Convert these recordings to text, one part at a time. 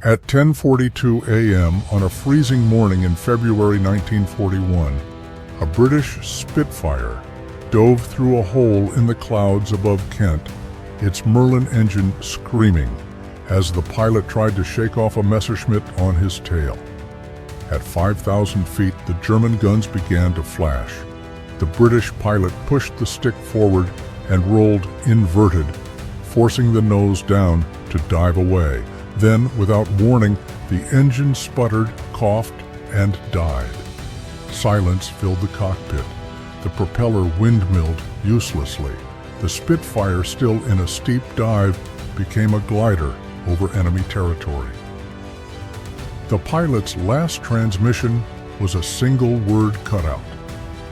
At 10:42 a.m. on a freezing morning in February 1941, a British Spitfire dove through a hole in the clouds above Kent, its Merlin engine screaming as the pilot tried to shake off a Messerschmitt on his tail. At 5,000 feet, the German guns began to flash. The British pilot pushed the stick forward and rolled inverted, forcing the nose down to dive away. Then, without warning, the engine sputtered, coughed, and died. Silence filled the cockpit. The propeller windmilled uselessly. The Spitfire, still in a steep dive, became a glider over enemy territory. The pilot's last transmission was a single word cutout.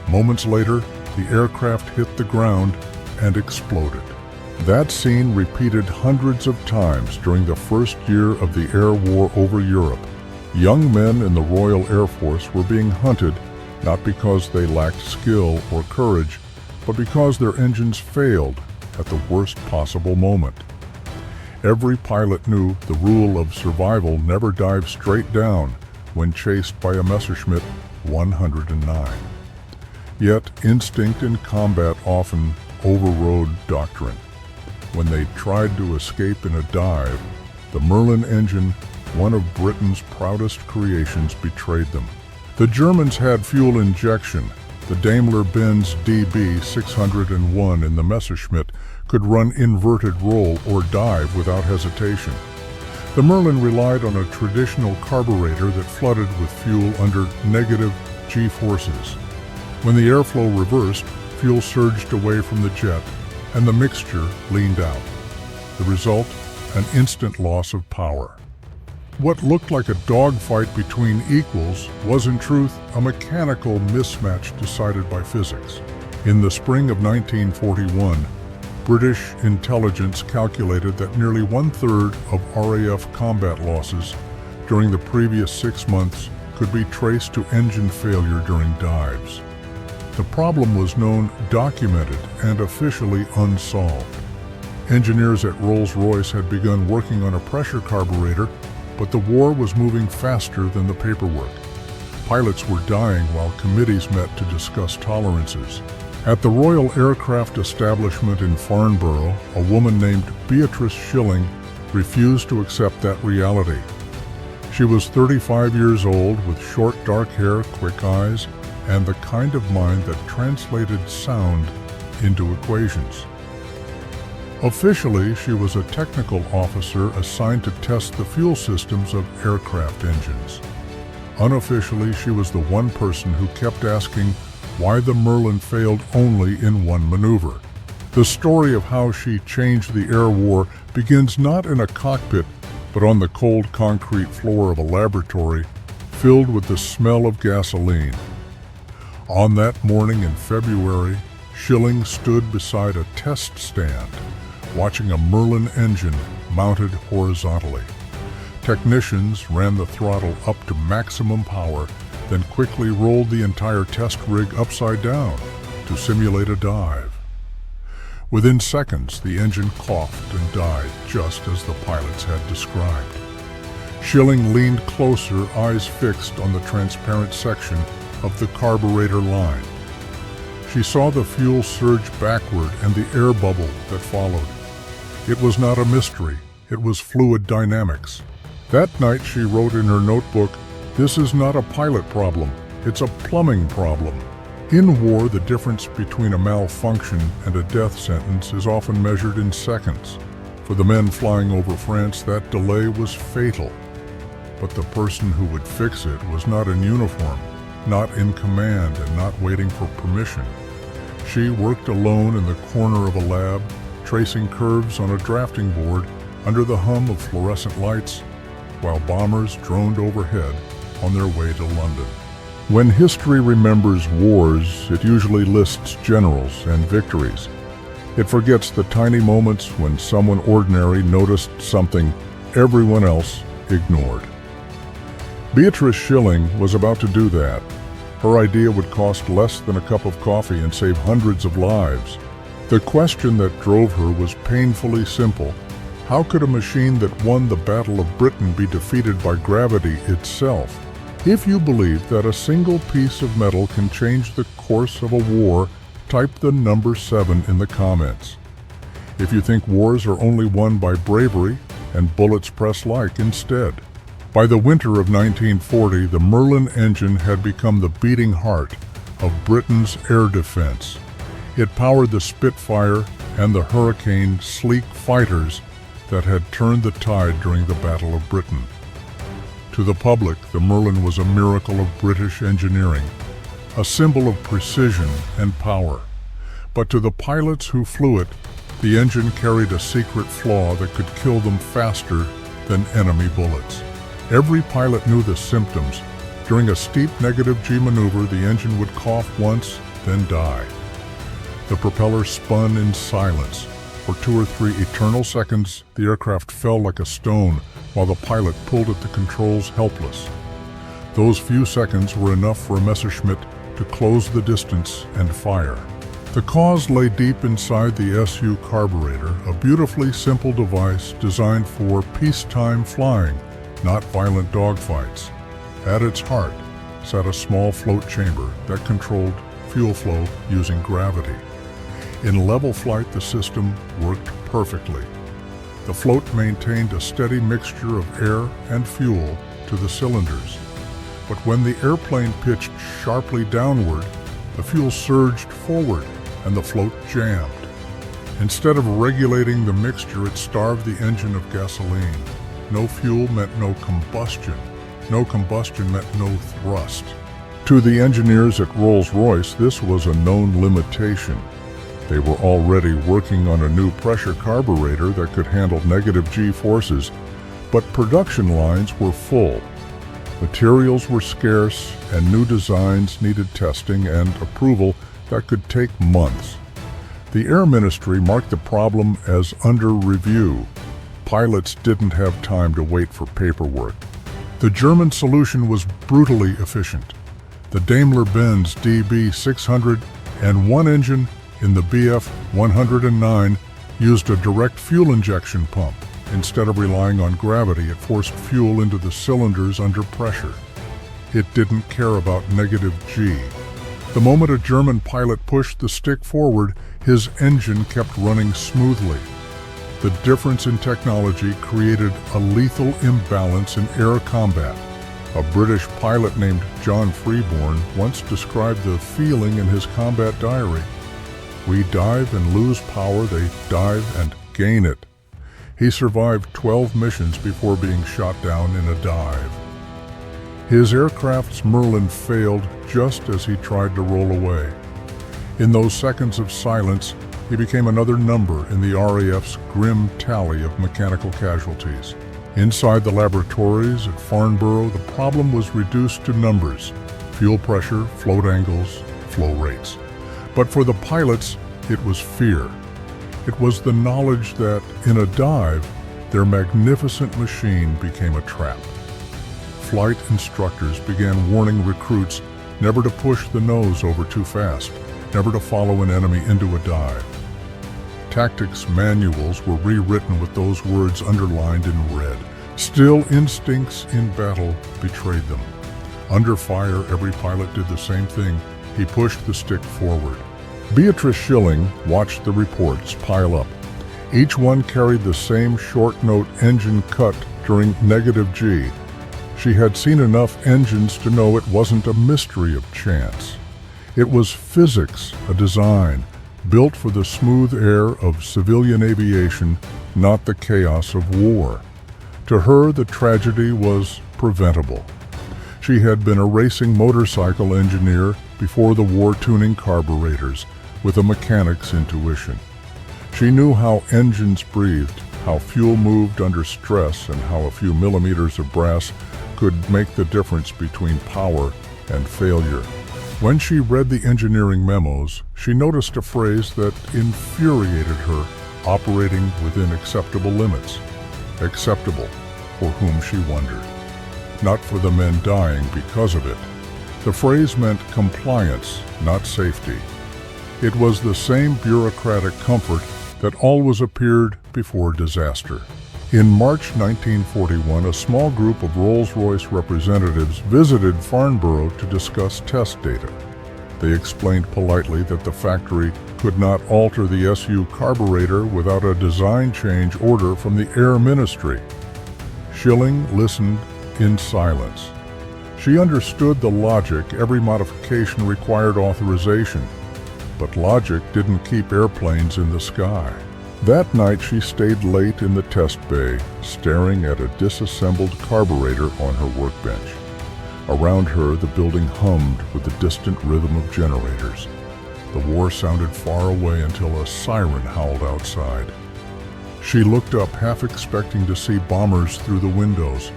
Moments later, the aircraft hit the ground and exploded. That scene repeated hundreds of times during the first year of the air war over Europe. Young men in the Royal Air Force were being hunted not because they lacked skill or courage, but because their engines failed at the worst possible moment. Every pilot knew the rule of survival: never dive straight down when chased by a Messerschmitt 109. Yet instinct in combat often overrode doctrine. When they tried to escape in a dive, the Merlin engine, one of Britain's proudest creations, betrayed them. The Germans had fuel injection. The Daimler-Benz DB 601 in the Messerschmitt could run inverted roll or dive without hesitation. The Merlin relied on a traditional carburetor that flooded with fuel under negative G-forces. When the airflow reversed, fuel surged away from the jet, and the mixture leaned out. The result, an instant loss of power. What looked like a dogfight between equals was in truth a mechanical mismatch decided by physics. In the spring of 1941, British intelligence calculated that nearly one-third of RAF combat losses during the previous 6 months could be traced to engine failure during dives. The problem was known, documented, and officially unsolved. Engineers at Rolls-Royce had begun working on a pressure carburetor, but the war was moving faster than the paperwork. Pilots were dying while committees met to discuss tolerances. At the Royal Aircraft Establishment in Farnborough, a woman named Beatrice Schilling refused to accept that reality. She was 35 years old, with short dark hair, quick eyes, and the kind of mind that translated sound into equations. Officially, she was a technical officer assigned to test the fuel systems of aircraft engines. Unofficially, she was the one person who kept asking why the Merlin failed only in one maneuver. The story of how she changed the air war begins not in a cockpit, but on the cold concrete floor of a laboratory filled with the smell of gasoline. On that morning in February, Schilling stood beside a test stand, watching a Merlin engine mounted horizontally. Technicians ran the throttle up to maximum power, then quickly rolled the entire test rig upside down to simulate a dive. Within seconds, the engine coughed and died, just as the pilots had described. Schilling leaned closer, eyes fixed on the transparent section of the carburetor line. She saw the fuel surge backward and the air bubble that followed. It was not a mystery, it was fluid dynamics. That night she wrote in her notebook, "This is not a pilot problem, it's a plumbing problem." In war, the difference between a malfunction and a death sentence is often measured in seconds. For the men flying over France, that delay was fatal. But the person who would fix it was not in uniform, not in command, and not waiting for permission. She worked alone in the corner of a lab, tracing curves on a drafting board under the hum of fluorescent lights, while bombers droned overhead on their way to London. When history remembers wars, it usually lists generals and victories. It forgets the tiny moments when someone ordinary noticed something everyone else ignored. Beatrice Schilling was about to do that. Her idea would cost less than a cup of coffee and save hundreds of lives. The question that drove her was painfully simple. How could a machine that won the Battle of Britain be defeated by gravity itself? If you believe that a single piece of metal can change the course of a war, type the number 7 in the comments. If you think wars are only won by bravery and bullets press like instead. By the winter of 1940, the Merlin engine had become the beating heart of Britain's air defense. It powered the Spitfire and the Hurricane sleek fighters that had turned the tide during the Battle of Britain. To the public, the Merlin was a miracle of British engineering, a symbol of precision and power. But to the pilots who flew it, the engine carried a secret flaw that could kill them faster than enemy bullets. Every pilot knew the symptoms. During a steep negative G maneuver, the engine would cough once, then die. The propeller spun in silence. For 2 or 3 eternal seconds, the aircraft fell like a stone while the pilot pulled at the controls helpless. Those few seconds were enough for a Messerschmitt to close the distance and fire. The cause lay deep inside the SU carburetor, a beautifully simple device designed for peacetime flying, not violent dogfights. At its heart sat a small float chamber that controlled fuel flow using gravity. In level flight, the system worked perfectly. The float maintained a steady mixture of air and fuel to the cylinders. But when the airplane pitched sharply downward, the fuel surged forward and the float jammed. Instead of regulating the mixture, it starved the engine of gasoline. No fuel meant no combustion. No combustion meant no thrust. To the engineers at Rolls-Royce, this was a known limitation. They were already working on a new pressure carburetor that could handle negative G forces, but production lines were full. Materials were scarce, and new designs needed testing and approval that could take months. The Air Ministry marked the problem as under review. Pilots didn't have time to wait for paperwork. The German solution was brutally efficient. The Daimler-Benz DB601 engine in the Bf 109 used a direct fuel injection pump. Instead of relying on gravity, it forced fuel into the cylinders under pressure. It didn't care about negative G. The moment a German pilot pushed the stick forward, his engine kept running smoothly. The difference in technology created a lethal imbalance in air combat. A British pilot named John Freeborn once described the feeling in his combat diary. We dive and lose power, they dive and gain it. He survived 12 missions before being shot down in a dive. His aircraft's Merlin failed just as he tried to roll away. In those seconds of silence, he became another number in the RAF's grim tally of mechanical casualties. Inside the laboratories at Farnborough, the problem was reduced to numbers: fuel pressure, float angles, flow rates. But for the pilots, it was fear. It was the knowledge that, in a dive, their magnificent machine became a trap. Flight instructors began warning recruits never to push the nose over too fast, never to follow an enemy into a dive. Tactics manuals were rewritten with those words underlined in red. Still, instincts in battle betrayed them. Under fire, every pilot did the same thing. He pushed the stick forward. Beatrice Schilling watched the reports pile up. Each one carried the same short-note engine cut during negative G. She had seen enough engines to know it wasn't a mystery of chance. It was physics, a design, built for the smooth air of civilian aviation, not the chaos of war. To her, the tragedy was preventable. She had been a racing motorcycle engineer before the war, tuning carburetors with a mechanic's intuition. She knew how engines breathed, how fuel moved under stress, and how a few millimeters of brass could make the difference between power and failure. When she read the engineering memos, she noticed a phrase that infuriated her: operating within acceptable limits. Acceptable, for whom she wondered. Not for the men dying because of it. The phrase meant compliance, not safety. It was the same bureaucratic comfort that always appeared before disaster. In March 1941, a small group of Rolls-Royce representatives visited Farnborough to discuss test data. They explained politely that the factory could not alter the SU carburetor without a design change order from the Air Ministry. Schilling listened in silence. She understood the logic. Every modification required authorization, but logic didn't keep airplanes in the sky. That night she stayed late in the test bay, staring at a disassembled carburetor on her workbench. Around her, the building hummed with the distant rhythm of generators. The war sounded far away until a siren howled outside. She looked up, half expecting to see bombers through the windows.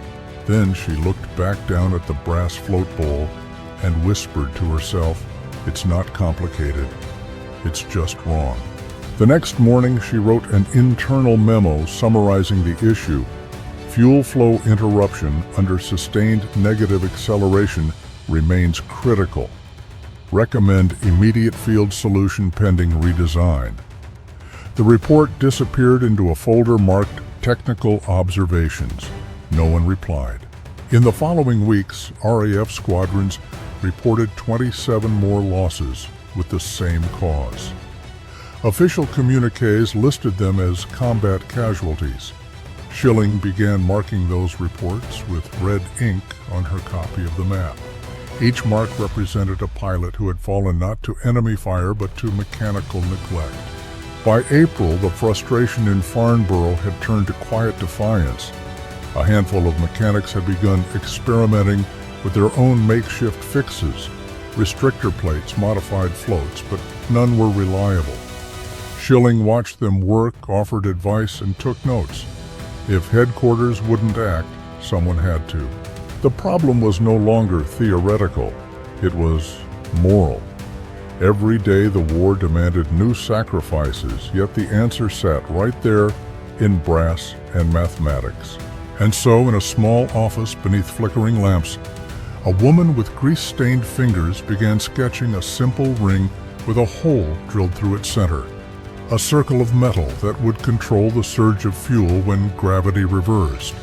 Then she looked back down at the brass float bowl and whispered to herself, "It's not complicated. It's just wrong." The next morning, she wrote an internal memo summarizing the issue. Fuel flow interruption under sustained negative acceleration remains critical. Recommend immediate field solution pending redesign. The report disappeared into a folder marked Technical Observations. No one replied. In the following weeks, RAF squadrons reported 27 more losses with the same cause. Official communiques listed them as combat casualties. Schilling began marking those reports with red ink on her copy of the map. Each mark represented a pilot who had fallen not to enemy fire but to mechanical neglect. By April, the frustration in Farnborough had turned to quiet defiance. A handful of mechanics had begun experimenting with their own makeshift fixes, restrictor plates, modified floats, but none were reliable. Schilling watched them work, offered advice, and took notes. If headquarters wouldn't act, someone had to. The problem was no longer theoretical, it was moral. Every day the war demanded new sacrifices, yet the answer sat right there in brass and mathematics. And so, in a small office beneath flickering lamps, a woman with grease-stained fingers began sketching a simple ring with a hole drilled through its center. A circle of metal that would control the surge of fuel when gravity reversed.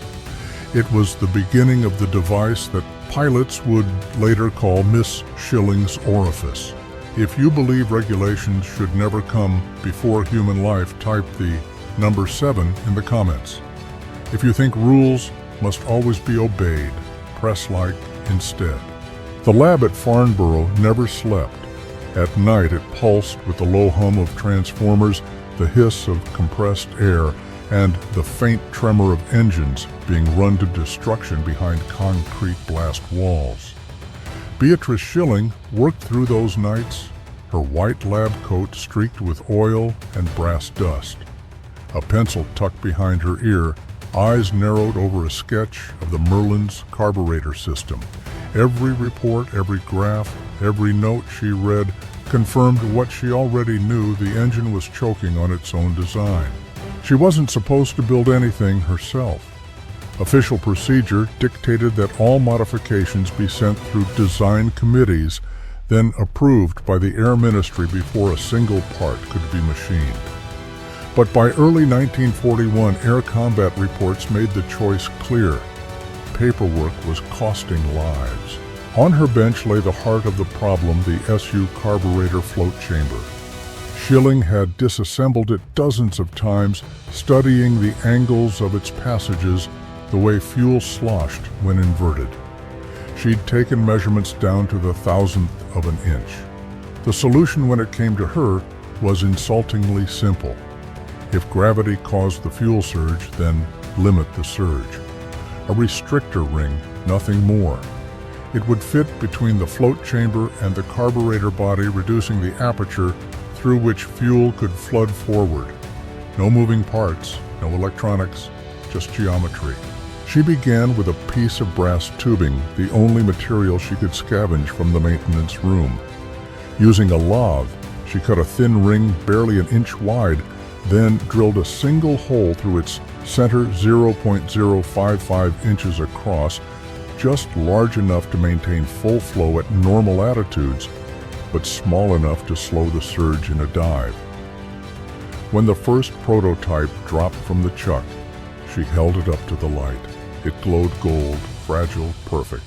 It was the beginning of the device that pilots would later call Miss Schilling's orifice. If you believe regulations should never come before human life, type the number 7 in the comments. If you think rules must always be obeyed, press like instead. The lab at Farnborough never slept. At night it pulsed with the low hum of transformers, the hiss of compressed air, and the faint tremor of engines being run to destruction behind concrete blast walls. Beatrice Schilling worked through those nights, her white lab coat streaked with oil and brass dust. A pencil tucked behind her ear, eyes narrowed over a sketch of the Merlin's carburetor system. Every report, every graph, every note she read confirmed what she already knew: the engine was choking on its own design. She wasn't supposed to build anything herself. Official procedure dictated that all modifications be sent through design committees, then approved by the Air Ministry before a single part could be machined. But by early 1941, air combat reports made the choice clear. Paperwork was costing lives. On her bench lay the heart of the problem, the SU carburetor float chamber. Schilling had disassembled it dozens of times, studying the angles of its passages, the way fuel sloshed when inverted. She'd taken measurements down to the thousandth of an inch. The solution, when it came to her, was insultingly simple. If gravity caused the fuel surge, then limit the surge. A restrictor ring, nothing more. It would fit between the float chamber and the carburetor body, reducing the aperture through which fuel could flood forward. No moving parts, no electronics, just geometry. She began with a piece of brass tubing, the only material she could scavenge from the maintenance room. Using a lathe, she cut a thin ring barely an inch wide, then drilled a single hole through its center 0.055 inches across, just large enough to maintain full flow at normal attitudes, but small enough to slow the surge in a dive. When the first prototype dropped from the chuck, she held it up to the light. It glowed gold, fragile, perfect.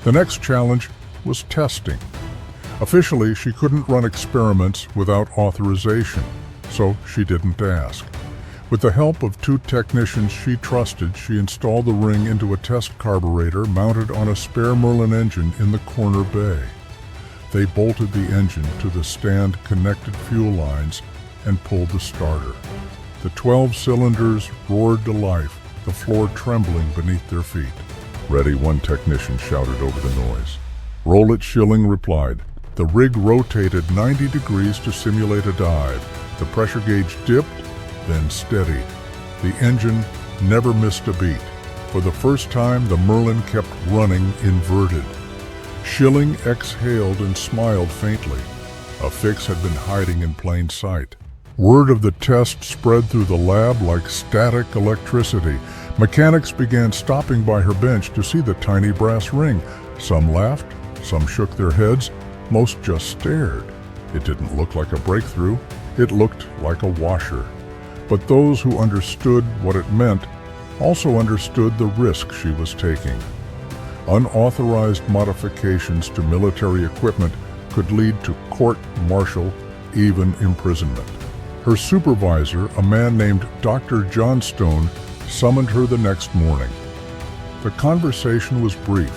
The next challenge was testing. Officially, she couldn't run experiments without authorization, so she didn't ask. With the help of 2 technicians she trusted, she installed the ring into a test carburetor mounted on a spare Merlin engine in the corner bay. They bolted the engine to the stand-connected fuel lines and pulled the starter. The 12 cylinders roared to life, the floor trembling beneath their feet. "Ready," one technician shouted over the noise. "Roll it," Schilling replied. The rig rotated 90 degrees to simulate a dive. The pressure gauge dipped, then steadied. The engine never missed a beat. For the first time, the Merlin kept running inverted. Schilling exhaled and smiled faintly. A fix had been hiding in plain sight. Word of the test spread through the lab like static electricity. Mechanics began stopping by her bench to see the tiny brass ring. Some laughed, some shook their heads, most just stared. It didn't look like a breakthrough, it looked like a washer. But those who understood what it meant also understood the risk she was taking. Unauthorized modifications to military equipment could lead to court-martial, even imprisonment. Her supervisor, a man named Dr. Johnstone, summoned her the next morning. The conversation was brief.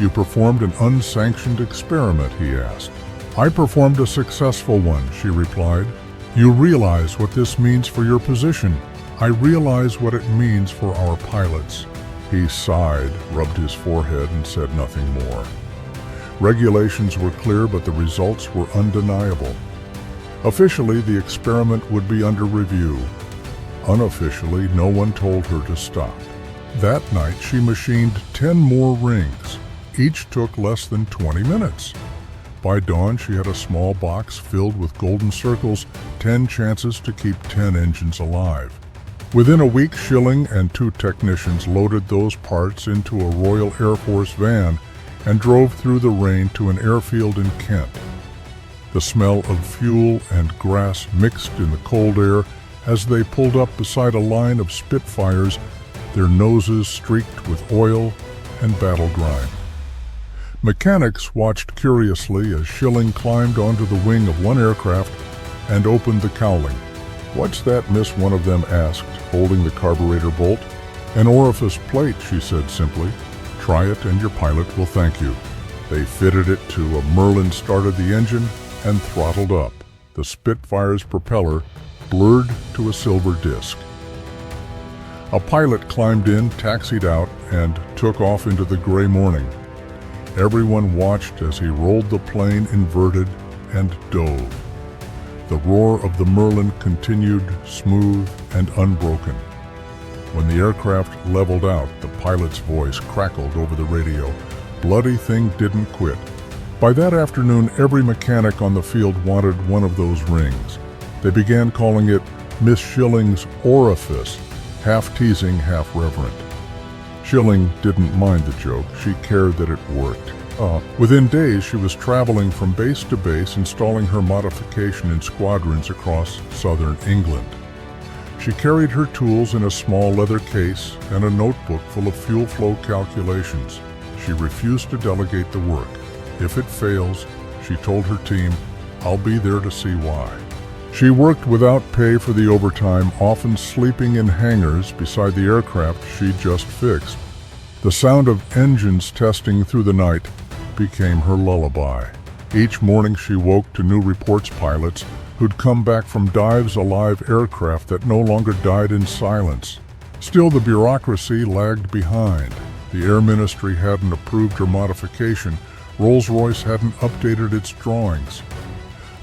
"You performed an unsanctioned experiment," he asked. "I performed a successful one," she replied. "You realize what this means for your position. I realize what it means for our pilots." He sighed, rubbed his forehead, and said nothing more. Regulations were clear, but the results were undeniable. Officially, the experiment would be under review. Unofficially, no one told her to stop. That night, she machined 10 more rings. Each took less than 20 minutes. By dawn, she had a small box filled with golden circles, 10 chances to keep 10 engines alive. Within a week, Schilling and 2 technicians loaded those parts into a Royal Air Force van and drove through the rain to an airfield in Kent. The smell of fuel and grass mixed in the cold air as they pulled up beside a line of Spitfires, their noses streaked with oil and battle grime. Mechanics watched curiously as Schilling climbed onto the wing of one aircraft and opened the cowling. "What's that, miss?" one of them asked, holding the carburetor bolt. "An orifice plate," she said simply. "Try it and your pilot will thank you." They fitted it to a Merlin, started the engine, and throttled up. The Spitfire's propeller blurred to a silver disc. A pilot climbed in, taxied out, and took off into the gray morning. Everyone watched as he rolled the plane inverted and dove. The roar of the Merlin continued, smooth and unbroken. When the aircraft leveled out, the pilot's voice crackled over the radio. "Bloody thing didn't quit." By that afternoon, every mechanic on the field wanted one of those rings. They began calling it Miss Schilling's orifice, half teasing, half reverent. Schilling didn't mind the joke. She cared that it worked. Within days, she was traveling from base to base, installing her modification in squadrons across southern England. She carried her tools in a small leather case and a notebook full of fuel flow calculations. She refused to delegate the work. If it fails, she told her team, "I'll be there to see why." She worked without pay for the overtime, often sleeping in hangars beside the aircraft she just fixed. The sound of engines testing through the night became her lullaby. Each morning she woke to new reports, pilots who'd come back from dives, alive aircraft that no longer died in silence. Still, the bureaucracy lagged behind. The Air Ministry hadn't approved her modification. Rolls-Royce hadn't updated its drawings.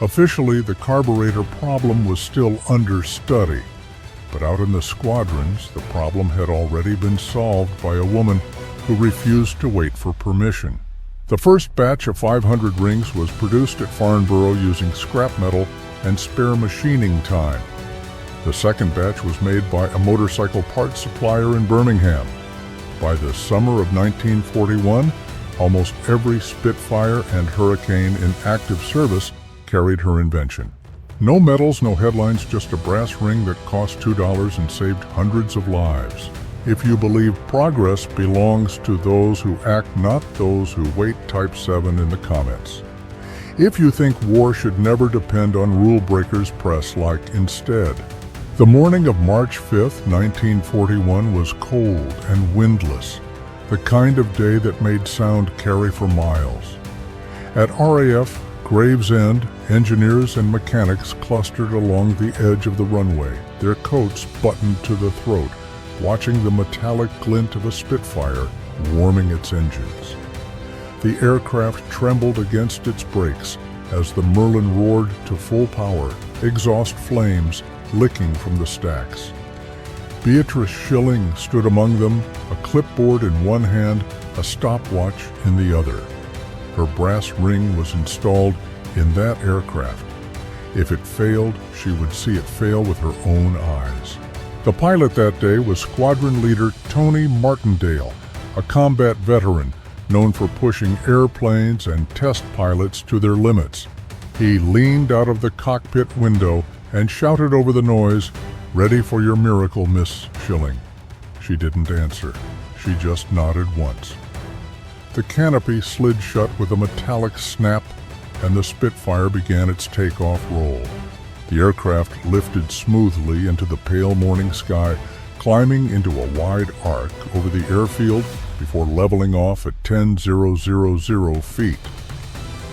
Officially, the carburetor problem was still under study, but out in the squadrons, the problem had already been solved by a woman who refused to wait for permission. The first batch of 500 rings was produced at Farnborough using scrap metal and spare machining time. The second batch was made by a motorcycle parts supplier in Birmingham. By the summer of 1941, almost every Spitfire and Hurricane in active service carried her invention. No medals, no headlines, just a brass ring that cost $2 and saved hundreds of lives. If you believe progress belongs to those who act, not those who wait, type 7 in the comments. If you think war should never depend on rule breakers, press like instead. The morning of March 5, 1941 was cold and windless, the kind of day that made sound carry for miles. At RAF Gravesend, engineers and mechanics clustered along the edge of the runway, their coats buttoned to the throat, watching the metallic glint of a Spitfire warming its engines. The aircraft trembled against its brakes as the Merlin roared to full power, exhaust flames licking from the stacks. Beatrice Schilling stood among them, a clipboard in one hand, a stopwatch in the other. Her brass ring was installed in that aircraft. If it failed, she would see it fail with her own eyes. The pilot that day was Squadron Leader Tony Martindale, a combat veteran known for pushing airplanes and test pilots to their limits. He leaned out of the cockpit window and shouted over the noise, "Ready for your miracle, Miss Schilling." She didn't answer. She just nodded once. The canopy slid shut with a metallic snap, and the Spitfire began its takeoff roll. The aircraft lifted smoothly into the pale morning sky, climbing into a wide arc over the airfield before leveling off at 10,000 feet.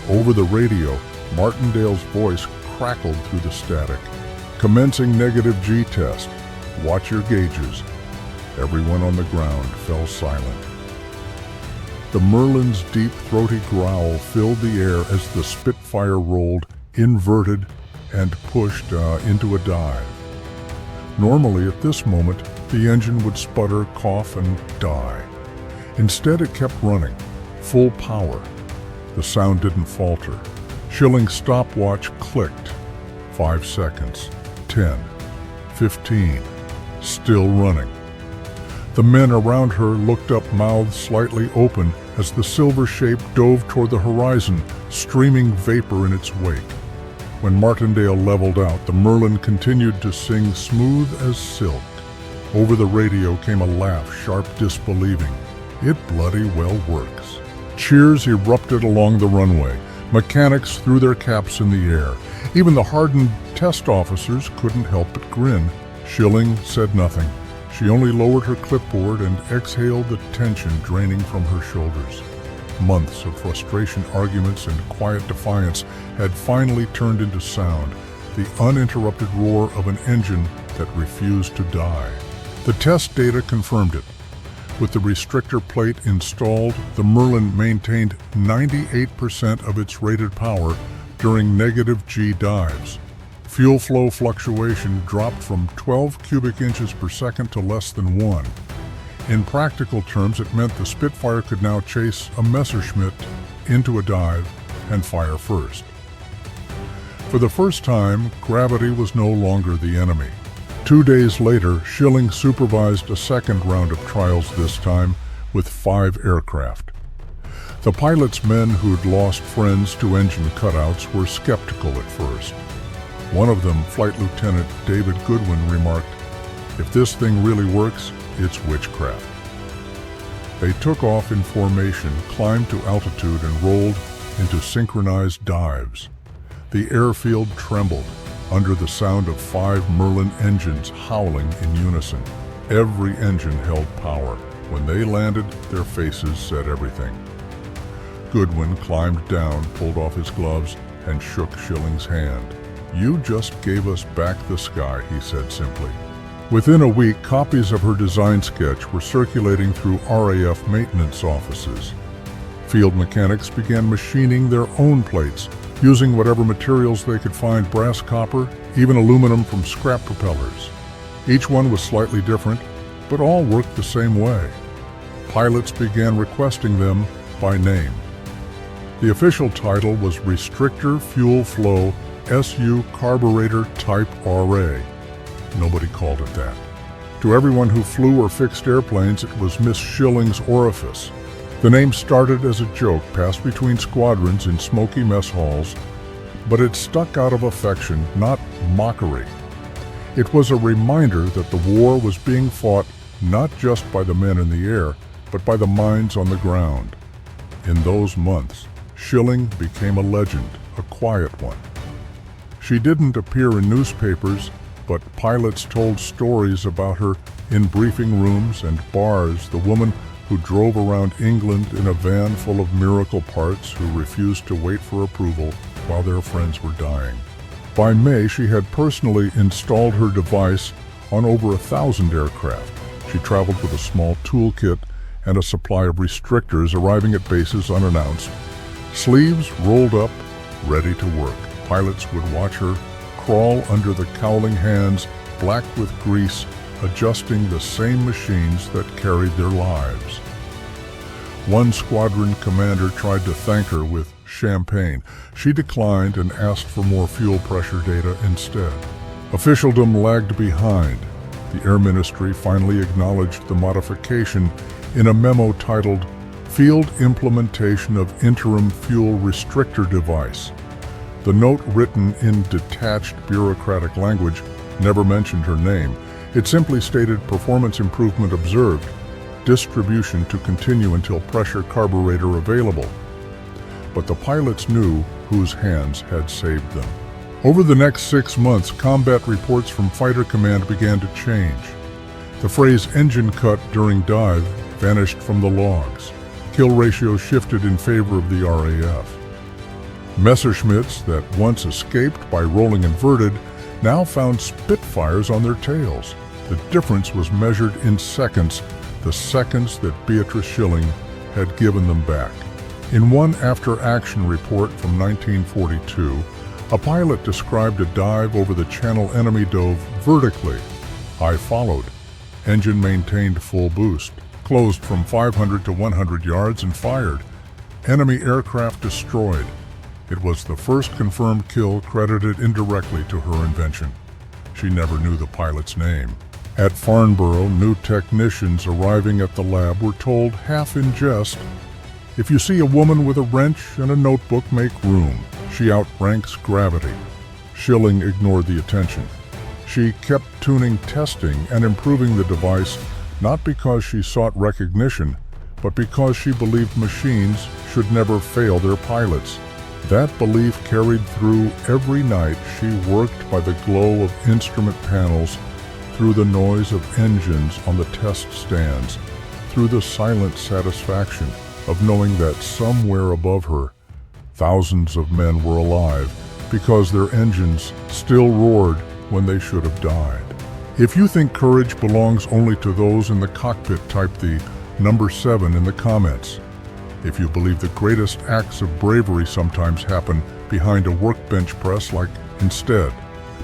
Over the radio, Martindale's voice crackled through the static. "Commencing negative G test. Watch your gauges." Everyone on the ground fell silent. The Merlin's deep, throaty growl filled the air as the Spitfire rolled, inverted, and pushed into a dive. Normally, at this moment, the engine would sputter, cough, and die. Instead, it kept running, full power. The sound didn't falter. Schilling's stopwatch clicked. 5 seconds, 10, 15, still running. The men around her looked up, mouths slightly open, as the silver shape dove toward the horizon, streaming vapor in its wake. When Martindale leveled out, the Merlin continued to sing smooth as silk. Over the radio came a laugh, sharp, disbelieving. "It bloody well works." Cheers erupted along the runway. Mechanics threw their caps in the air. Even the hardened test officers couldn't help but grin. Schilling said nothing. She only lowered her clipboard and exhaled the tension draining from her shoulders. Months of frustration, arguments, and quiet defiance had finally turned into sound, the uninterrupted roar of an engine that refused to die. The test data confirmed it. With the restrictor plate installed, the Merlin maintained 98% of its rated power during negative G dives. Fuel flow fluctuation dropped from 12 cubic inches per second to less than 1. In practical terms, it meant the Spitfire could now chase a Messerschmitt into a dive and fire first. For the first time, gravity was no longer the enemy. 2 days later, Schilling supervised a second round of trials, this time with 5 aircraft. The pilot's men who'd lost friends to engine cutouts were skeptical at first. One of them, Flight Lieutenant David Goodwin, remarked, "If this thing really works, it's witchcraft." They took off in formation, climbed to altitude, and rolled into synchronized dives. The airfield trembled under the sound of 5 Merlin engines howling in unison. Every engine held power. When they landed, their faces said everything. Goodwin climbed down, pulled off his gloves, and shook Schilling's hand. "You just gave us back the sky," he said simply. Within a week, copies of her design sketch were circulating through RAF maintenance offices. Field mechanics began machining their own plates, using whatever materials they could find: brass, copper, even aluminum from scrap propellers. Each one was slightly different, but all worked the same way. Pilots began requesting them by name. The official title was Restrictor Fuel Flow SU Carburetor Type RA. Nobody called it that. To everyone who flew or fixed airplanes, it was Miss Schilling's orifice. The name started as a joke passed between squadrons in smoky mess halls, but it stuck out of affection, not mockery. It was a reminder that the war was being fought not just by the men in the air, but by the minds on the ground. In those months, Schilling became a legend, a quiet one. She didn't appear in newspapers, but pilots told stories about her in briefing rooms and bars, the woman who drove around England in a van full of miracle parts who refused to wait for approval while their friends were dying. By May, she had personally installed her device on over 1,000 aircraft. She traveled with a small toolkit and a supply of restrictors, arriving at bases unannounced. Sleeves rolled up, ready to work. Pilots would watch her crawl under the cowling hands, black with grease, adjusting the same machines that carried their lives. One squadron commander tried to thank her with champagne. She declined and asked for more fuel pressure data instead. Officialdom lagged behind. The Air Ministry finally acknowledged the modification in a memo titled Field Implementation of Interim Fuel Restrictor Device. The note, written in detached bureaucratic language, never mentioned her name. It simply stated performance improvement observed, distribution to continue until pressure carburetor available. But the pilots knew whose hands had saved them. Over the next 6 months, combat reports from Fighter Command began to change. The phrase engine cut during dive vanished from the logs. Kill ratio shifted in favor of the RAF. Messerschmitts that once escaped by rolling inverted now found Spitfires on their tails. The difference was measured in seconds, the seconds that Beatrice Schilling had given them back. In one after-action report from 1942, a pilot described a dive over the channel. Enemy dove vertically. I followed. Engine maintained full boost. Closed from 500 to 100 yards and fired. Enemy aircraft destroyed. It was the first confirmed kill credited indirectly to her invention. She never knew the pilot's name. At Farnborough, new technicians arriving at the lab were told, half in jest, "If you see a woman with a wrench and a notebook, make room. She outranks gravity." Schilling ignored the attention. She kept tuning, testing, and improving the device, not because she sought recognition, but because she believed machines should never fail their pilots. That belief carried through every night she worked by the glow of instrument panels, through the noise of engines on the test stands, through the silent satisfaction of knowing that somewhere above her, thousands of men were alive because their engines still roared when they should have died. If you think courage belongs only to those in the cockpit, type the number 7 in the comments. If you believe the greatest acts of bravery sometimes happen behind a workbench press, like instead.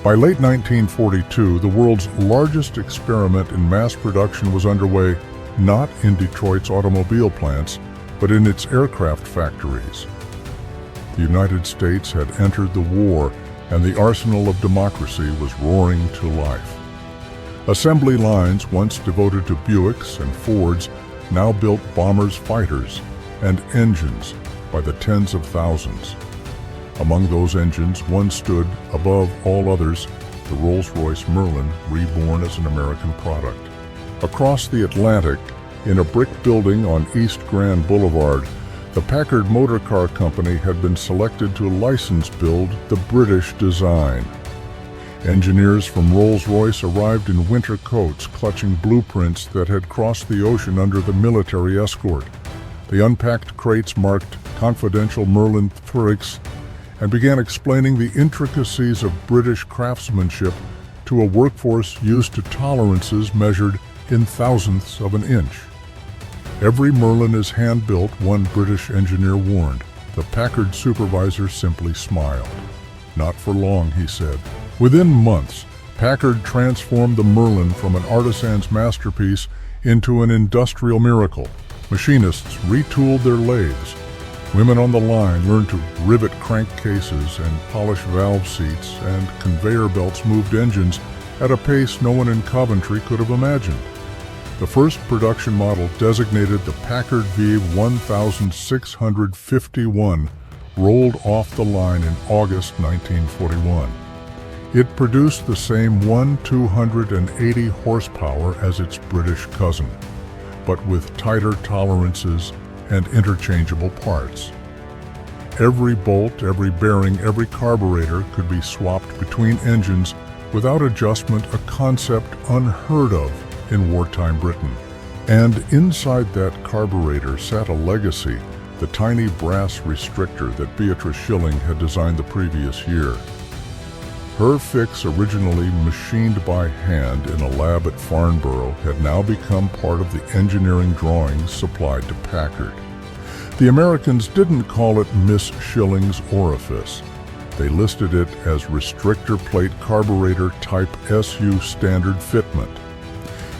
By late 1942, the world's largest experiment in mass production was underway, not in Detroit's automobile plants, but in its aircraft factories. The United States had entered the war, and the arsenal of democracy was roaring to life. Assembly lines, once devoted to Buicks and Fords, now built bombers, fighters, and engines by the tens of thousands. Among those engines, one stood above all others, the Rolls-Royce Merlin, reborn as an American product. Across the Atlantic, in a brick building on East Grand Boulevard, the Packard Motor Car Company had been selected to license build the British design. Engineers from Rolls-Royce arrived in winter coats, clutching blueprints that had crossed the ocean under the military escort. They unpacked crates marked Confidential Merlin Frigs and began explaining the intricacies of British craftsmanship to a workforce used to tolerances measured in thousandths of an inch. "Every Merlin is hand-built," one British engineer warned. The Packard supervisor simply smiled. "Not for long," he said. Within months, Packard transformed the Merlin from an artisan's masterpiece into an industrial miracle. Machinists retooled their lathes. Women on the line learned to rivet crankcases and polish valve seats, and conveyor belts moved engines at a pace no one in Coventry could have imagined. The first production model, designated the Packard V1651, rolled off the line in August 1941. It produced the same 280 horsepower as its British cousin, but with tighter tolerances and interchangeable parts. Every bolt, every bearing, every carburetor could be swapped between engines without adjustment, a concept unheard of in wartime Britain. And inside that carburetor sat a legacy, the tiny brass restrictor that Beatrice Schilling had designed the previous year. Her fix, originally machined by hand in a lab at Farnborough, had now become part of the engineering drawings supplied to Packard. The Americans didn't call it Miss Schilling's orifice. They listed it as Restrictor Plate Carburetor Type SU Standard Fitment.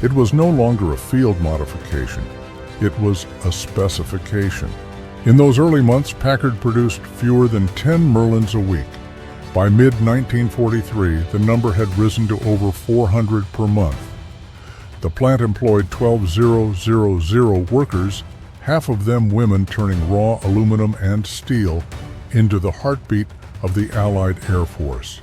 It was no longer a field modification. It was a specification. In those early months, Packard produced fewer than 10 Merlins a week. By mid-1943, the number had risen to over 400 per month. The plant employed 12,000 workers, half of them women, turning raw aluminum and steel into the heartbeat of the Allied Air Force.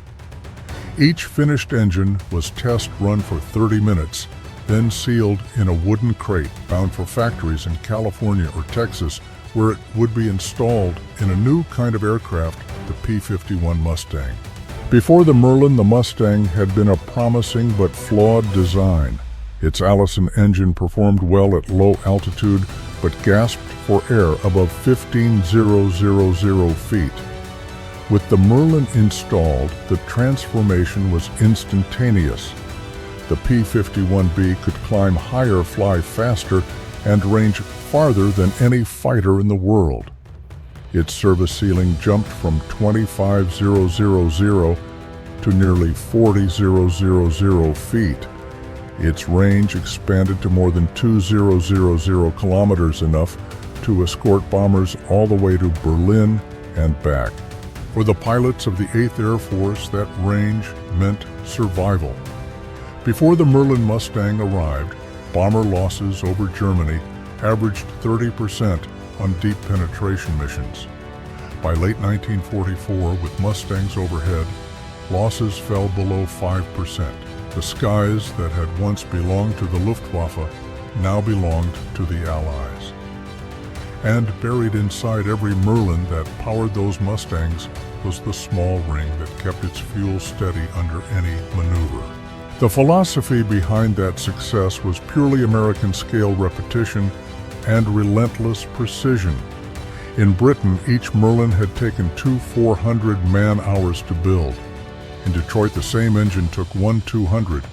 Each finished engine was test run for 30 minutes, then sealed in a wooden crate bound for factories in California or Texas, where it would be installed in a new kind of aircraft, the P-51 Mustang. Before the Merlin, the Mustang had been a promising but flawed design. Its Allison engine performed well at low altitude, but gasped for air above 15,000 feet. With the Merlin installed, the transformation was instantaneous. The P-51B could climb higher, fly faster, and range farther than any fighter in the world. Its service ceiling jumped from 25,000 to nearly 40,000 feet. Its range expanded to more than 2,000 kilometers, enough to escort bombers all the way to Berlin and back. For the pilots of the 8th Air Force, that range meant survival. Before the Merlin Mustang arrived, bomber losses over Germany averaged 30% on deep penetration missions. By late 1944, with Mustangs overhead, losses fell below 5%. The skies that had once belonged to the Luftwaffe now belonged to the Allies. And buried inside every Merlin that powered those Mustangs was the small ring that kept its fuel steady under any maneuver. The philosophy behind that success was purely American scale repetition and relentless precision. In Britain, each Merlin had taken 400 man-hours to build. In Detroit, the same engine took 200.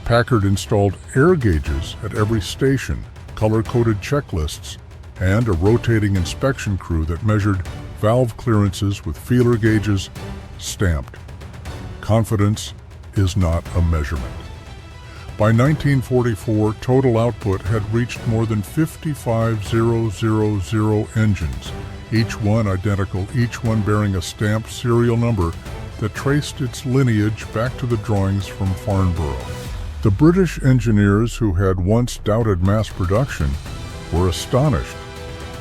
Packard installed air gauges at every station, color-coded checklists, and a rotating inspection crew that measured valve clearances with feeler gauges stamped. Confidence is not a measurement. By 1944, total output had reached more than 55,000 engines, each one identical, each one bearing a stamped serial number that traced its lineage back to the drawings from Farnborough. The British engineers who had once doubted mass production were astonished.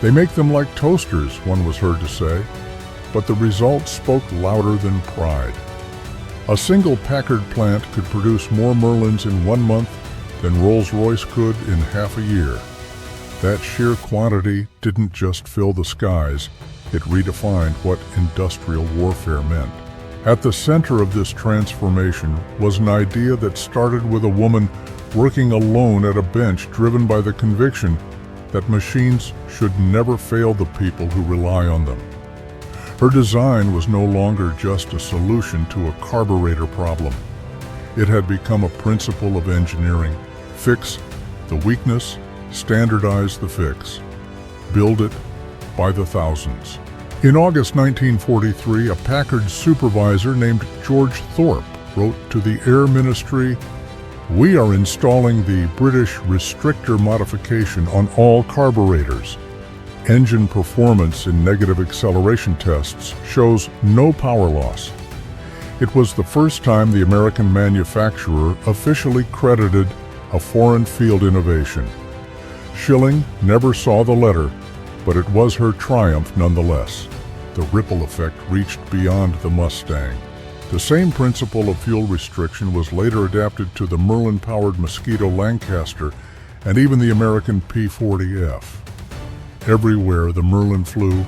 "They make them like toasters," one was heard to say, but the results spoke louder than pride. A single Packard plant could produce more Merlins in 1 month than Rolls-Royce could in half a year. That sheer quantity didn't just fill the skies, it redefined what industrial warfare meant. At the center of this transformation was an idea that started with a woman working alone at a bench, driven by the conviction that machines should never fail the people who rely on them. Her design was no longer just a solution to a carburetor problem. It had become a principle of engineering. Fix the weakness, standardize the fix. Build it by the thousands. In August 1943, a Packard supervisor named George Thorpe wrote to the Air Ministry, "We are installing the British restrictor modification on all carburetors. Engine performance in negative acceleration tests shows no power loss." It was the first time the American manufacturer officially credited a foreign field innovation. Schilling never saw the letter, but it was her triumph nonetheless. the ripple effect reached beyond the Mustang. The same principle of fuel restriction was later adapted to the Merlin-powered Mosquito Lancaster and even the American P-40F. Everywhere the Merlin flew,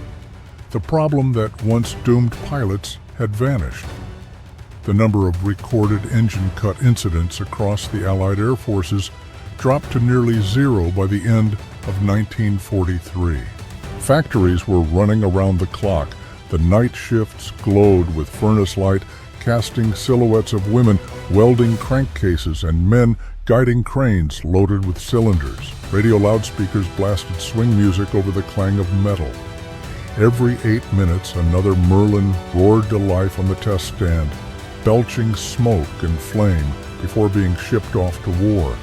the problem that once doomed pilots had vanished. The number of recorded engine cut incidents across the Allied Air Forces dropped to nearly zero by the end of 1943. Factories were running around the clock. The night shifts glowed with furnace light, casting silhouettes of women welding crankcases and men guiding cranes loaded with cylinders. Radio loudspeakers blasted swing music over the clang of metal. Every 8 minutes, another Merlin roared to life on the test stand, belching smoke and flame before being shipped off to war.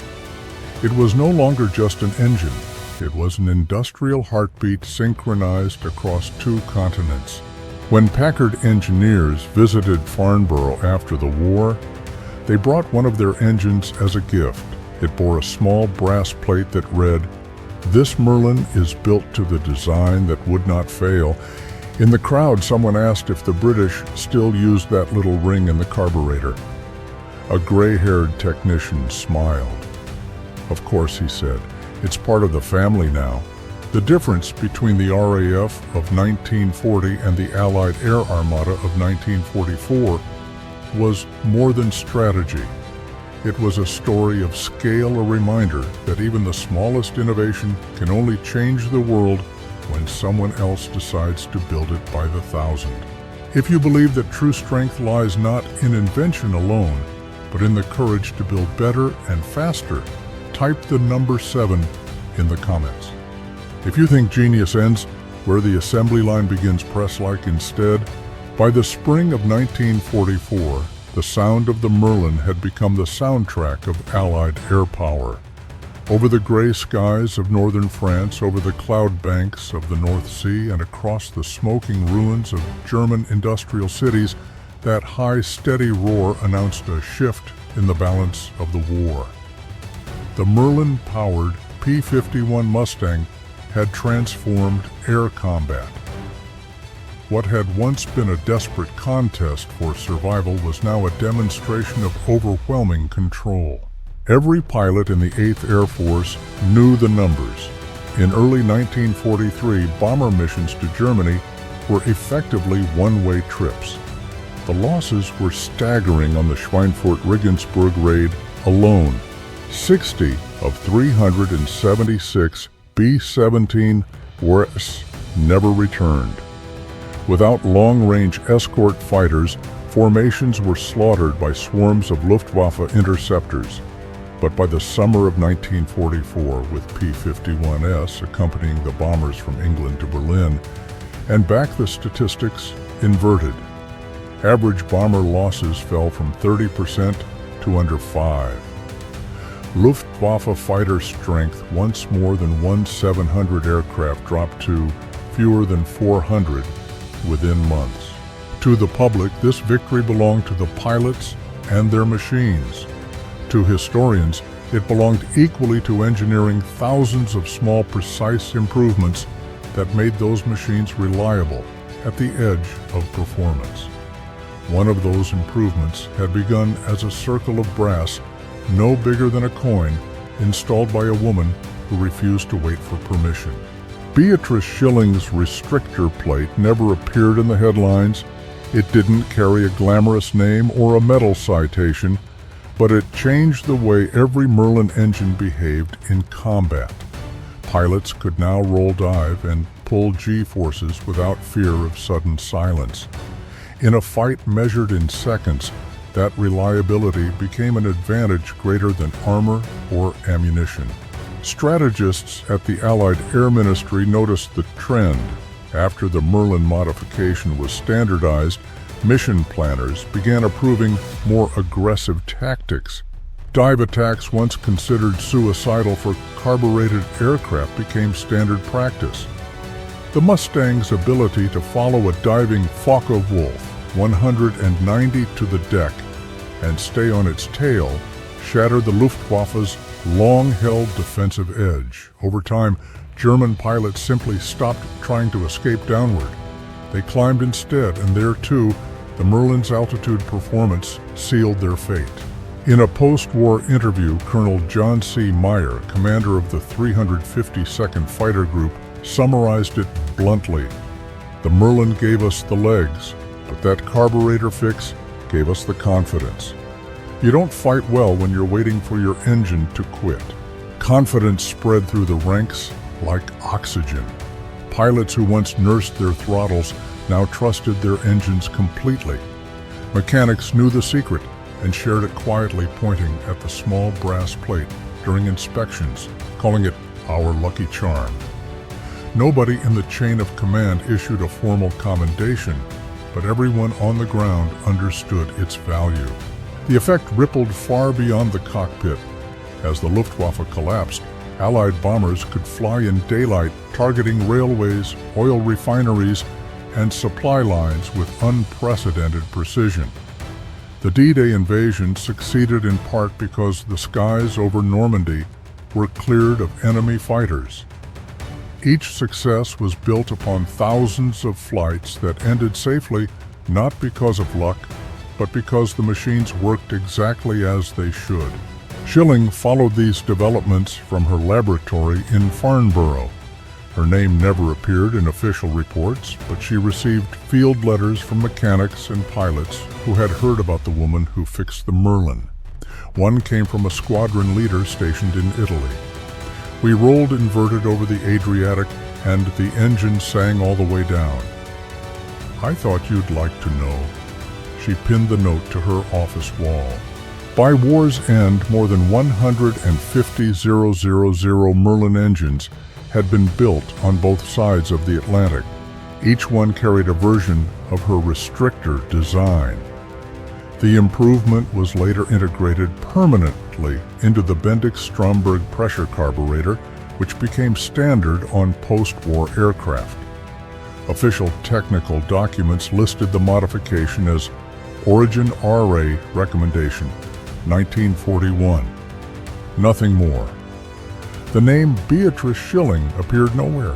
It was no longer just an engine. It was an industrial heartbeat synchronized across 2 continents. When Packard engineers visited Farnborough after the war, they brought one of their engines as a gift. It bore a small brass plate that read, "This Merlin is built to the design that would not fail." In the crowd, someone asked if the British still used that little ring in the carburetor. A gray-haired technician smiled. "Of course," he said, "it's part of the family now." The difference between the RAF of 1940 and the Allied Air Armada of 1944 was more than strategy. It was a story of scale, a reminder that even the smallest innovation can only change the world when someone else decides to build it by the thousand. If you believe that true strength lies not in invention alone, but in the courage to build better and faster, type the number 7 in the comments. If you think genius ends where the assembly line begins, press like instead. By the spring of 1944, the sound of the Merlin had become the soundtrack of Allied air power. Over the gray skies of northern France, over the cloud banks of the North Sea, and across the smoking ruins of German industrial cities, that high, steady roar announced a shift in the balance of the war. The Merlin-powered P-51 Mustang had transformed air combat. What had once been a desperate contest for survival was now a demonstration of overwhelming control. Every pilot in the 8th Air Force knew the numbers. In early 1943, bomber missions to Germany were effectively one-way trips. The losses were staggering on the Schweinfurt-Regensburg raid alone. 60 of 376 B-17 warriors never returned. Without long-range escort fighters, formations were slaughtered by swarms of Luftwaffe interceptors. But by the summer of 1944, with P-51s accompanying the bombers from England to Berlin, and back the statistics inverted. Average bomber losses fell from 30% to under 5%. Luftwaffe fighter strength, once more than 1,700 aircraft, dropped to fewer than 400 within months. To the public, this victory belonged to the pilots and their machines. To historians, it belonged equally to engineering thousands of small, precise improvements that made those machines reliable at the edge of performance. One of those improvements had begun as a circle of brass, no bigger than a coin, installed by a woman who refused to wait for permission. Beatrice Schilling's restrictor plate never appeared in the headlines. It didn't carry a glamorous name or a medal citation, but it changed the way every Merlin engine behaved in combat. Pilots could now roll dive and pull G-forces without fear of sudden silence. In a fight measured in seconds, that reliability became an advantage greater than armor or ammunition. Strategists at the Allied Air Ministry noticed the trend. After the Merlin modification was standardized, mission planners began approving more aggressive tactics. Dive attacks, once considered suicidal for carbureted aircraft, became standard practice. The Mustang's ability to follow a diving Focke-Wulf 190 to the deck and stay on its tail shattered the Luftwaffe's long-held defensive edge. Over time, German pilots simply stopped trying to escape downward. They climbed instead, and there too, the Merlin's altitude performance sealed their fate. In a post-war interview, Colonel John C. Meyer, commander of the 352nd Fighter Group, summarized it bluntly. "The Merlin gave us the legs, but that carburetor fix gave us the confidence." You don't fight well when you're waiting for your engine to quit. Confidence spread through the ranks like oxygen. Pilots who once nursed their throttles now trusted their engines completely. Mechanics knew the secret and shared it quietly, pointing at the small brass plate during inspections, calling it our lucky charm. Nobody in the chain of command issued a formal commendation, but everyone on the ground understood its value. The effect rippled far beyond the cockpit. As the Luftwaffe collapsed, Allied bombers could fly in daylight, targeting railways, oil refineries, and supply lines with unprecedented precision. The D-Day invasion succeeded in part because the skies over Normandy were cleared of enemy fighters. Each success was built upon thousands of flights that ended safely, not because of luck, but because the machines worked exactly as they should. Schilling followed these developments from her laboratory in Farnborough. Her name never appeared in official reports, but she received field letters from mechanics and pilots who had heard about the woman who fixed the Merlin. One came from a squadron leader stationed in Italy. "We rolled inverted over the Adriatic, and the engine sang all the way down. I thought you'd like to know." She pinned the note to her office wall. By war's end, more than 150 000 Merlin engines had been built on both sides of the Atlantic. Each one carried a version of her restrictor design. The improvement was later integrated permanently into the Bendix-Stromberg pressure carburetor, which became standard on post-war aircraft. Official technical documents listed the modification as Origin RA Recommendation, 1941. Nothing more. The name Beatrice Schilling appeared nowhere.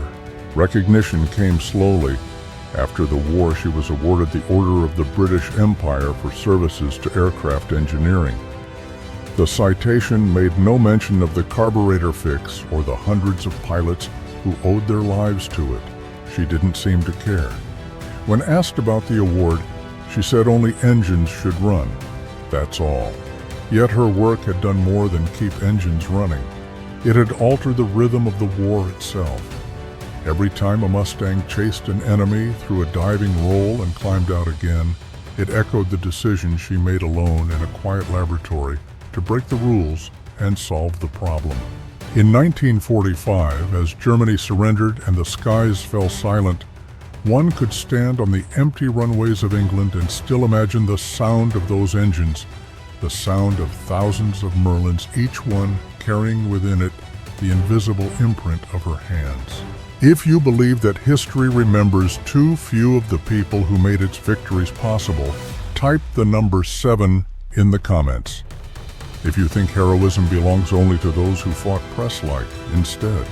Recognition came slowly. After the war, she was awarded the Order of the British Empire for services to aircraft engineering. The citation made no mention of the carburetor fix or the hundreds of pilots who owed their lives to it. She didn't seem to care. When asked about the award, she said only engines should run. That's all. Yet her work had done more than keep engines running. It had altered the rhythm of the war itself. Every time a Mustang chased an enemy through a diving roll and climbed out again, it echoed the decision she made alone in a quiet laboratory to break the rules and solve the problem. In 1945, as Germany surrendered and the skies fell silent, one could stand on the empty runways of England and still imagine the sound of those engines, the sound of thousands of Merlins, each one carrying within it the invisible imprint of her hands. If you believe that history remembers too few of the people who made its victories possible, type the number 7 in the comments. If you think heroism belongs only to those who fought press-like instead.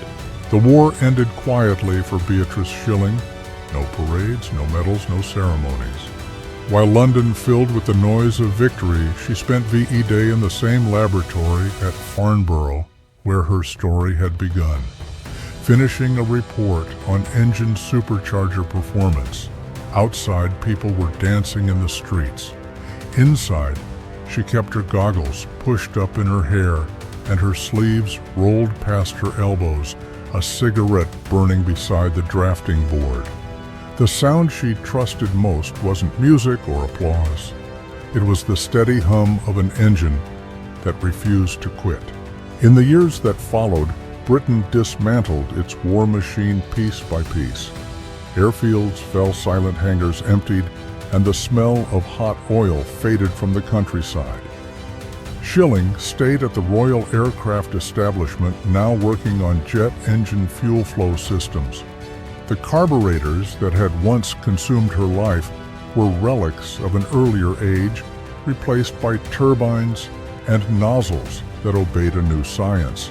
The war ended quietly for Beatrice Schilling. No parades, no medals, no ceremonies. While London filled with the noise of victory, she spent VE Day in the same laboratory at Farnborough, where her story had begun, finishing a report on engine supercharger performance. Outside, people were dancing in the streets. Inside, she kept her goggles pushed up in her hair and her sleeves rolled past her elbows, a cigarette burning beside the drafting board. The sound she trusted most wasn't music or applause. It was the steady hum of an engine that refused to quit. In the years that followed, Britain dismantled its war machine piece by piece. Airfields fell silent, hangars emptied, and the smell of hot oil faded from the countryside. Schilling stayed at the Royal Aircraft Establishment, now working on jet engine fuel flow systems. The carburetors that had once consumed her life were relics of an earlier age, replaced by turbines and nozzles that obeyed a new science.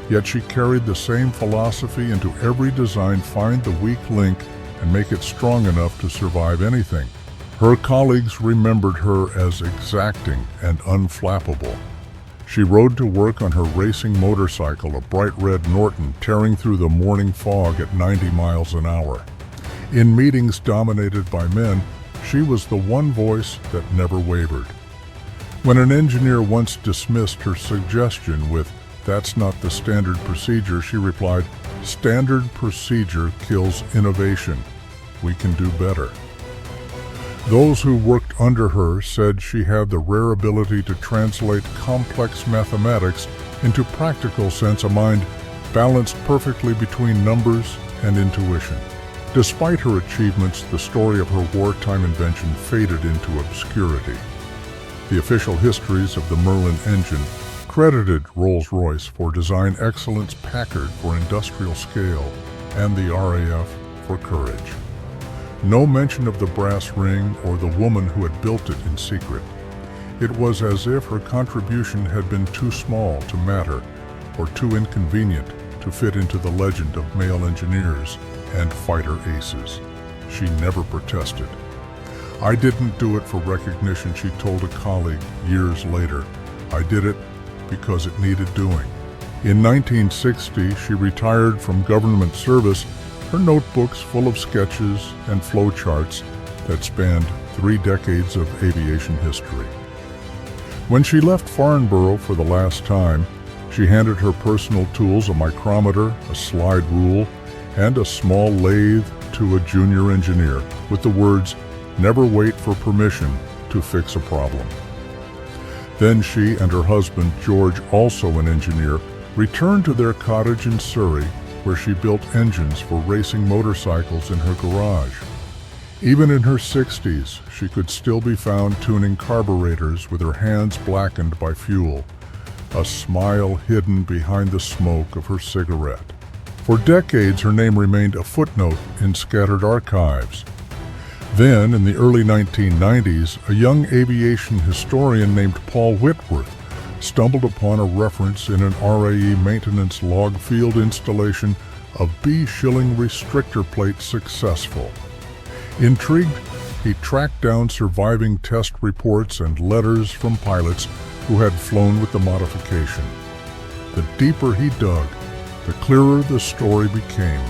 Yet she carried the same philosophy into every design: find the weak link and make it strong enough to survive anything. Her colleagues remembered her as exacting and unflappable. She rode to work on her racing motorcycle, a bright red Norton, tearing through the morning fog at 90 miles an hour. In meetings dominated by men, she was the one voice that never wavered. When an engineer once dismissed her suggestion with, "That's not the standard procedure," she replied, "Standard procedure kills innovation. We can do better." Those who worked under her said she had the rare ability to translate complex mathematics into practical sense, a mind balanced perfectly between numbers and intuition. Despite her achievements, the story of her wartime invention faded into obscurity. The official histories of the Merlin engine credited Rolls-Royce for design excellence, Packard for industrial scale, and the RAF for courage. No mention of the brass ring or the woman who had built it in secret. It was as if her contribution had been too small to matter or too inconvenient to fit into the legend of male engineers and fighter aces. She never protested. "I didn't do it for recognition," she told a colleague years later. "I did it because it needed doing." In 1960, she retired from government service, her notebooks full of sketches and flowcharts that spanned 3 decades of aviation history. When she left Farnborough for the last time, she handed her personal tools, a micrometer, a slide rule, and a small lathe to a junior engineer with the words, "Never wait for permission to fix a problem." Then she and her husband, George, also an engineer, returned to their cottage in Surrey, where she built engines for racing motorcycles in her garage. Even in her 60s, she could still be found tuning carburetors with her hands blackened by fuel, a smile hidden behind the smoke of her cigarette. For decades, her name remained a footnote in scattered archives. Then, in the early 1990s, a young aviation historian named Paul Whitworth stumbled upon a reference in an RAE maintenance log field installation of B shilling restrictor plate successful. Intrigued, he tracked down surviving test reports and letters from pilots who had flown with the modification. The deeper he dug, the clearer the story became.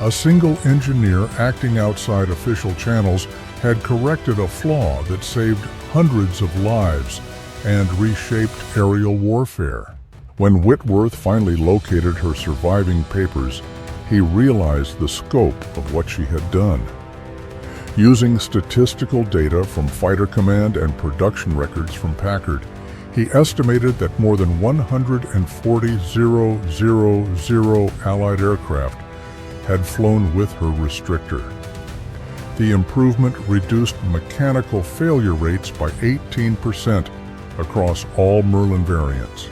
A single engineer acting outside official channels had corrected a flaw that saved hundreds of lives and reshaped aerial warfare. When Whitworth finally located her surviving papers, he realized the scope of what she had done. Using statistical data from fighter command and production records from Packard, he estimated that more than 140 000 Allied aircraft had flown with her restrictor. The improvement reduced mechanical failure rates by 18% across all Merlin variants.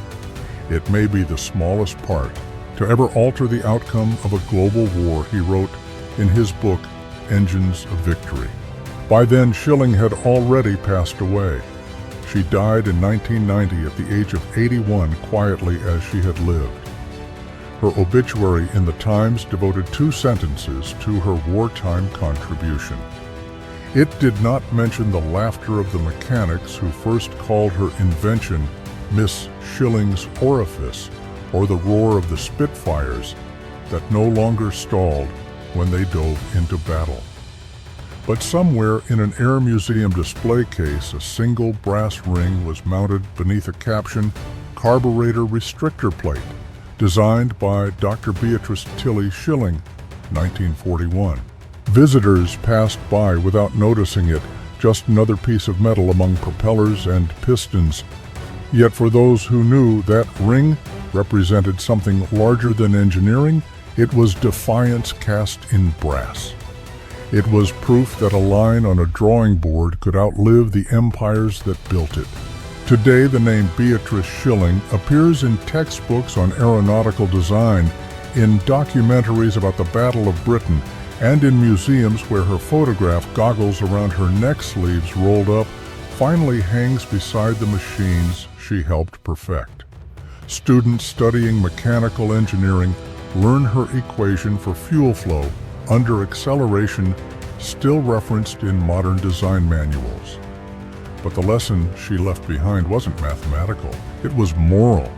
It may be the smallest part to ever alter the outcome of a global war, he wrote in his book, Engines of Victory. By then, Schilling had already passed away. She died in 1990 at the age of 81, quietly as she had lived. Her obituary in the Times devoted 2 sentences to her wartime contribution. It did not mention the laughter of the mechanics who first called her invention Miss Schilling's orifice, or the roar of the Spitfires that no longer stalled when they dove into battle. But somewhere in an Air Museum display case, a single brass ring was mounted beneath a caption, "Carburetor Restrictor Plate," designed by Dr. Beatrice Tilly Schilling, 1941. Visitors passed by without noticing it, just another piece of metal among propellers and pistons. Yet for those who knew, that ring represented something larger than engineering. It was defiance cast in brass. It was proof that a line on a drawing board could outlive the empires that built it. Today, the name Beatrice Schilling appears in textbooks on aeronautical design, in documentaries about the Battle of Britain, and in museums where her photograph, goggles around her neck sleeves rolled up, finally hangs beside the machines she helped perfect. Students studying mechanical engineering learn her equation for fuel flow under acceleration still referenced in modern design manuals. But the lesson she left behind wasn't mathematical, it was moral.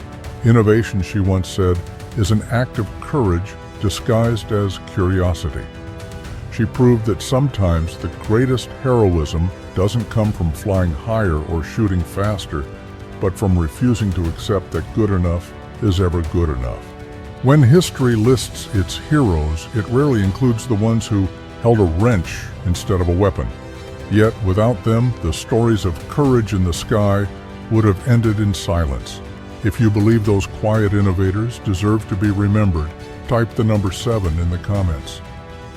Innovation, she once said, is an act of courage disguised as curiosity. She proved that sometimes the greatest heroism doesn't come from flying higher or shooting faster, but from refusing to accept that good enough is ever good enough. When history lists its heroes, it rarely includes the ones who held a wrench instead of a weapon. Yet, without them, the stories of courage in the sky would have ended in silence. If you believe those quiet innovators deserve to be remembered, type the number 7 in the comments.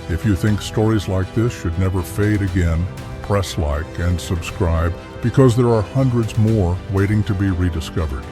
If you think stories like this should never fade again, press like and subscribe, because there are hundreds more waiting to be rediscovered.